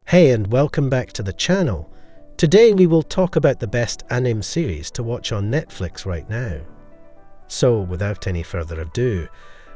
Hey, and welcome back to the channel. Today we will talk about the best anime series to watch on Netflix right now. So without any further ado,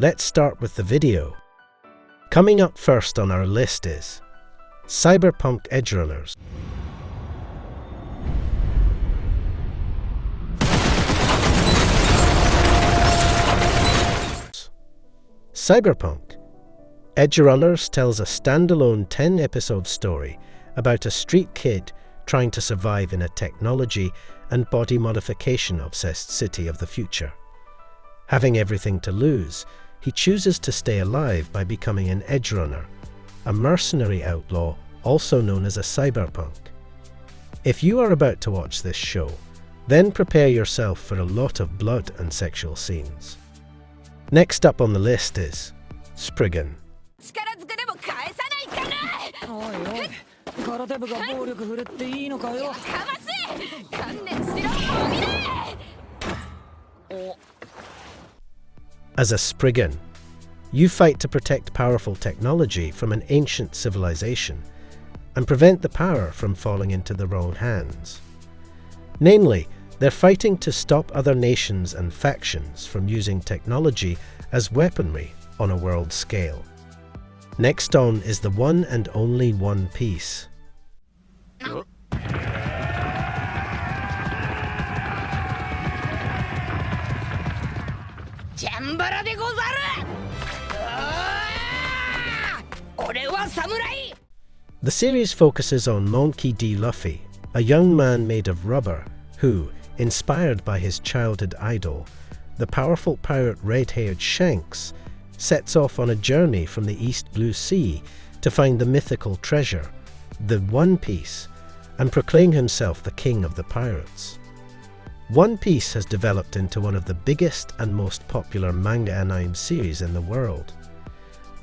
let's start with the video. Coming up first on our list is Cyberpunk Edgerunners. Cyberpunk Edgerunners tells a standalone 10-episode story about a street kid trying to survive in a technology and body modification-obsessed city of the future. Having everything to lose, he chooses to stay alive by becoming an edgerunner, a mercenary outlaw also known as a cyberpunk. If you are about to watch this show, then prepare yourself for a lot of blood and sexual scenes. Next up on the list is Spriggan. As a Spriggan, you fight to protect powerful technology from an ancient civilization and prevent the power from falling into the wrong hands. Namely, they're fighting to stop other nations and factions from using technology as weaponry on a world scale. Next on is the one and only One Piece. The series focuses on Monkey D. Luffy, a young man made of rubber who, inspired by his childhood idol, the powerful pirate red-haired Shanks, sets off on a journey from the East Blue Sea to find the mythical treasure, the One Piece, and proclaim himself the king of the pirates. One Piece has developed into one of the biggest and most popular manga anime series in the world.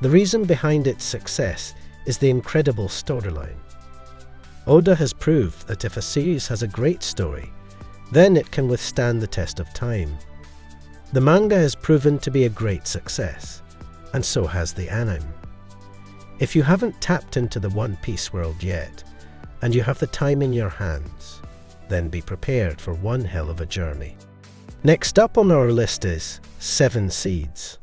The reason behind its success is the incredible storyline. Oda has proved that if a series has a great story, then it can withstand the test of time. The manga has proven to be a great success, and so has the anime. If you haven't tapped into the One Piece world yet, and you have the time in your hands, then be prepared for one hell of a journey. Next up on our list is Seven Seeds.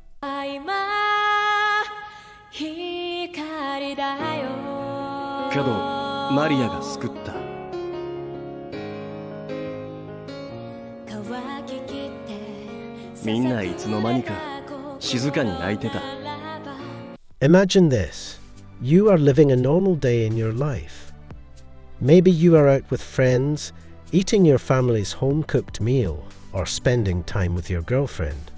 Imagine this. You are living a normal day in your life. Maybe you are out with friends, eating your family's home-cooked meal, or spending time with your girlfriend.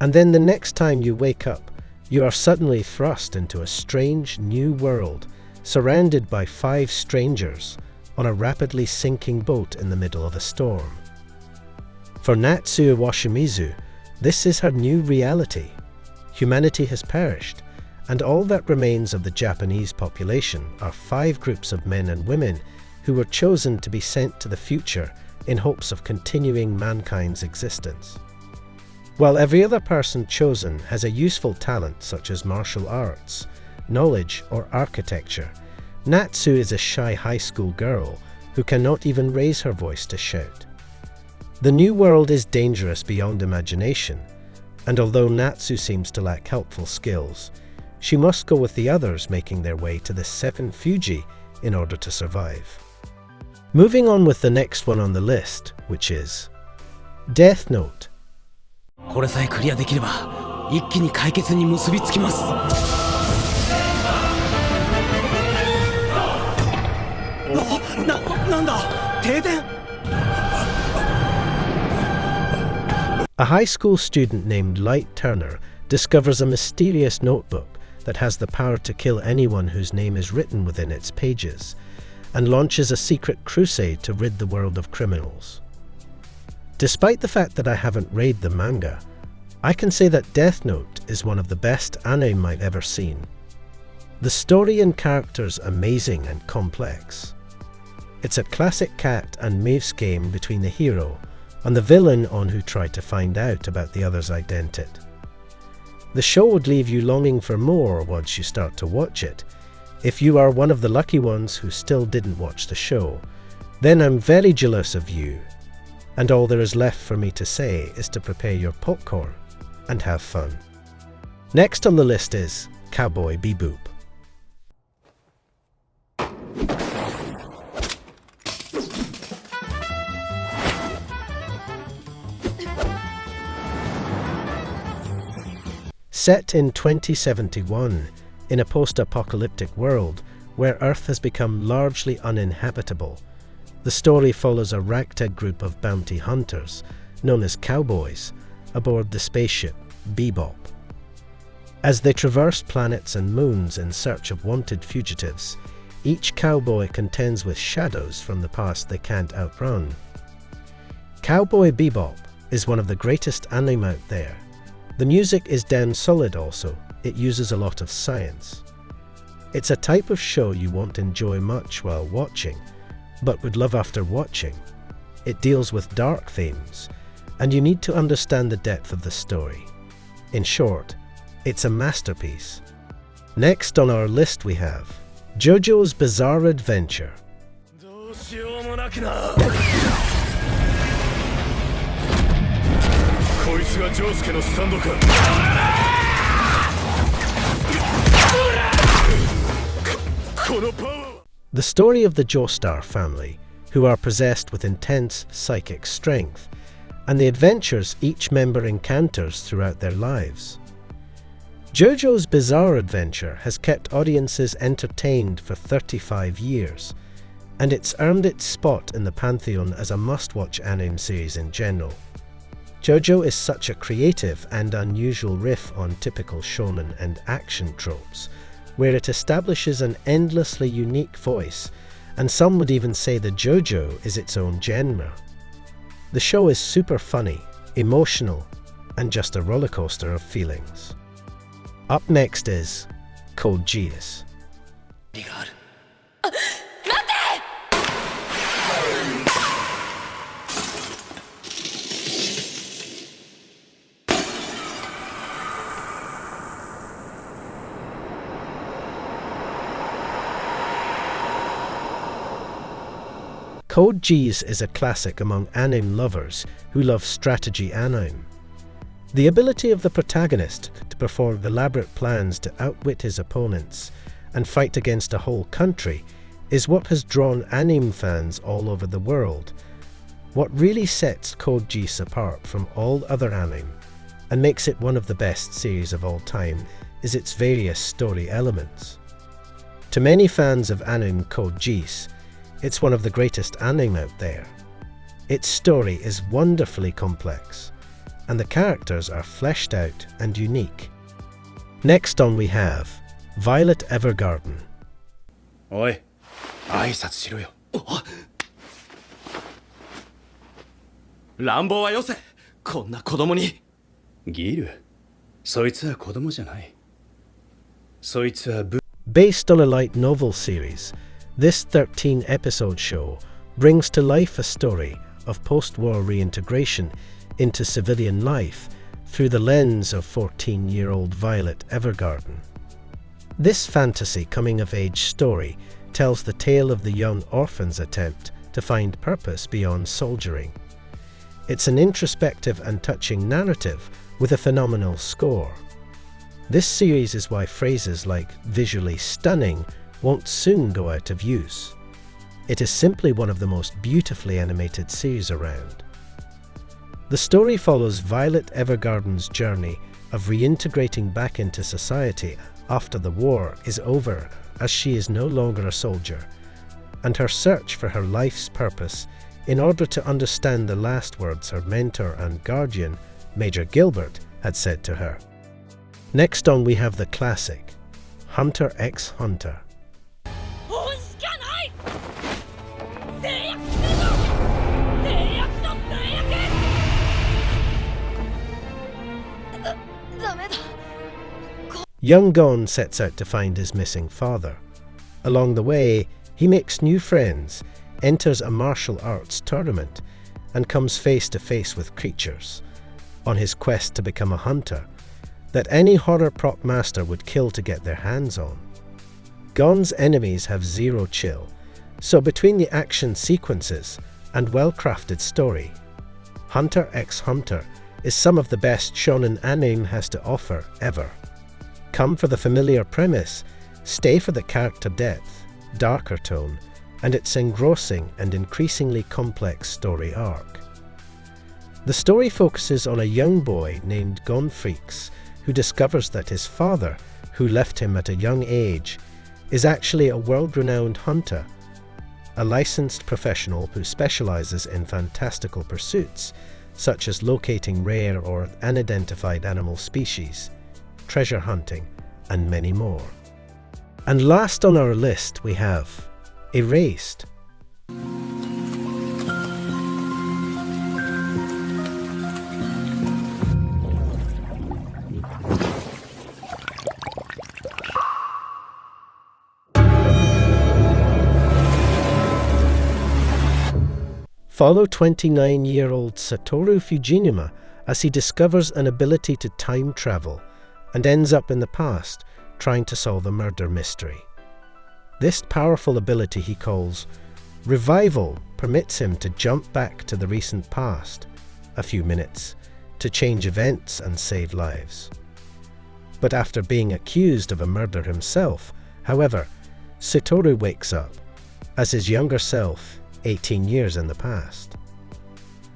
And then the next time you wake up, you are suddenly thrust into a strange new world, surrounded by 5 strangers on a rapidly sinking boat in the middle of a storm. For Natsuo Washimizu, this is her new reality. Humanity has perished, and all that remains of the Japanese population are 5 groups of men and women who were chosen to be sent to the future in hopes of continuing mankind's existence. While every other person chosen has a useful talent such as martial arts, knowledge, or architecture, Natsu is a shy high school girl who cannot even raise her voice to shout. The new world is dangerous beyond imagination, and although Natsu seems to lack helpful skills, she must go with the others making their way to the 7 Fuji in order to survive. Moving on with the next one on the list, which is Death Note. A high school student named Light Turner discovers a mysterious notebook that has the power to kill anyone whose name is written within its pages, and launches a secret crusade to rid the world of criminals. Despite the fact that I haven't read the manga, I can say that Death Note is one of the best anime I've ever seen. The story and characters amazing and complex. It's a classic cat and mouse game between the hero and the villain on who tried to find out about the other's identity. The show would leave you longing for more once you start to watch it, If you are one of the lucky ones who still didn't watch the show, then I'm very jealous of you, and all there is left for me to say is to prepare your popcorn and have fun. Next on the list is Cowboy Bebop. Set in 2071, in a post-apocalyptic world where Earth has become largely uninhabitable, the story follows a ragtag group of bounty hunters, known as cowboys, aboard the spaceship Bebop. As they traverse planets and moons in search of wanted fugitives, each cowboy contends with shadows from the past they can't outrun. Cowboy Bebop is one of the greatest anime out there. The music is damn solid also. It uses a lot of science. It's a type of show you won't enjoy much while watching, but would love after watching. It deals with dark themes, and you need to understand the depth of the story. In short, it's a masterpiece. Next on our list we have JoJo's Bizarre Adventure. The story of the Joestar family, who are possessed with intense psychic strength, and the adventures each member encounters throughout their lives. JoJo's Bizarre Adventure has kept audiences entertained for 35 years, and it's earned its spot in the pantheon as a must-watch anime series in general. JoJo is such a creative and unusual riff on typical shonen and action tropes, where it establishes an endlessly unique voice, and some would even say that JoJo is its own genre. The show is super funny, emotional, and just a rollercoaster of feelings. Up next is Code Geass. Code Geass is a classic among anime lovers who love strategy anime. The ability of the protagonist to perform elaborate plans to outwit his opponents and fight against a whole country is what has drawn anime fans all over the world. What really sets Code Geass apart from all other anime and makes it one of the best series of all time is its various story elements. To many fans of anime Code Geass, it's one of the greatest anime out there. Its story is wonderfully complex, and the characters are fleshed out and unique. Next on we have Violet Evergarden. Oi, 挨拶しろよ。乱暴はよせ。こんな子供に。ギル、そいつは子供じゃない。そいつはBased on a light novel series, this 13-episode show brings to life a story of post-war reintegration into civilian life through the lens of 14-year-old Violet Evergarden. This fantasy coming-of-age story tells the tale of the young orphan's attempt to find purpose beyond soldiering. It's an introspective and touching narrative with a phenomenal score. This series is why phrases like visually stunning won't soon go out of use. It is simply one of the most beautifully animated series around. The story follows Violet Evergarden's journey of reintegrating back into society after the war is over, as she is no longer a soldier, and her search for her life's purpose in order to understand the last words her mentor and guardian, Major Gilbert, had said to her. Next on we have the classic, Hunter x Hunter. Young Gon sets out to find his missing father. Along the way, he makes new friends, enters a martial arts tournament, and comes face to face with creatures, on his quest to become a hunter, that any horror prop master would kill to get their hands on. Gon's enemies have zero chill, so between the action sequences and well-crafted story, Hunter x Hunter is some of the best shonen anime has to offer ever. Come for the familiar premise, stay for the character depth, darker tone, and its engrossing and increasingly complex story arc. The story focuses on a young boy named Gon Freaks who discovers that his father, who left him at a young age, is actually a world-renowned hunter, a licensed professional who specializes in fantastical pursuits such as locating rare or unidentified animal species, treasure hunting, and many more. And last on our list we have Erased. Follow 29-year-old Satoru Fujinuma as he discovers an ability to time travel and ends up in the past trying to solve a murder mystery. This powerful ability he calls Revival permits him to jump back to the recent past, a few minutes, to change events and save lives. But after being accused of a murder himself, however, Satoru wakes up as his younger self 18 years in the past.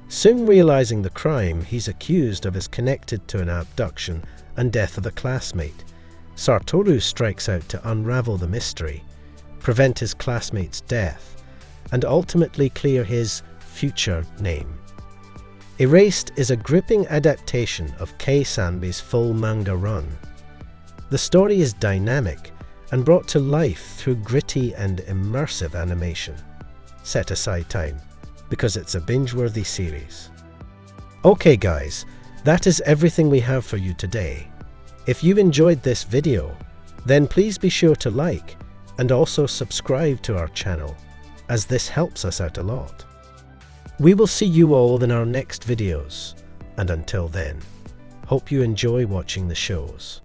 Soon realizing the crime he's accused of is connected to an abduction and death of a classmate, Satoru strikes out to unravel the mystery, prevent his classmate's death, and ultimately clear his future name. Erased is a gripping adaptation of Kei Sanbi's full manga run. The story is dynamic and brought to life through gritty and immersive animation. Set aside time, because it's a binge-worthy series. Okay guys, that is everything we have for you today. If you enjoyed this video, then please be sure to like and also subscribe to our channel, as this helps us out a lot. We will see you all in our next videos, and until then, hope you enjoy watching the shows.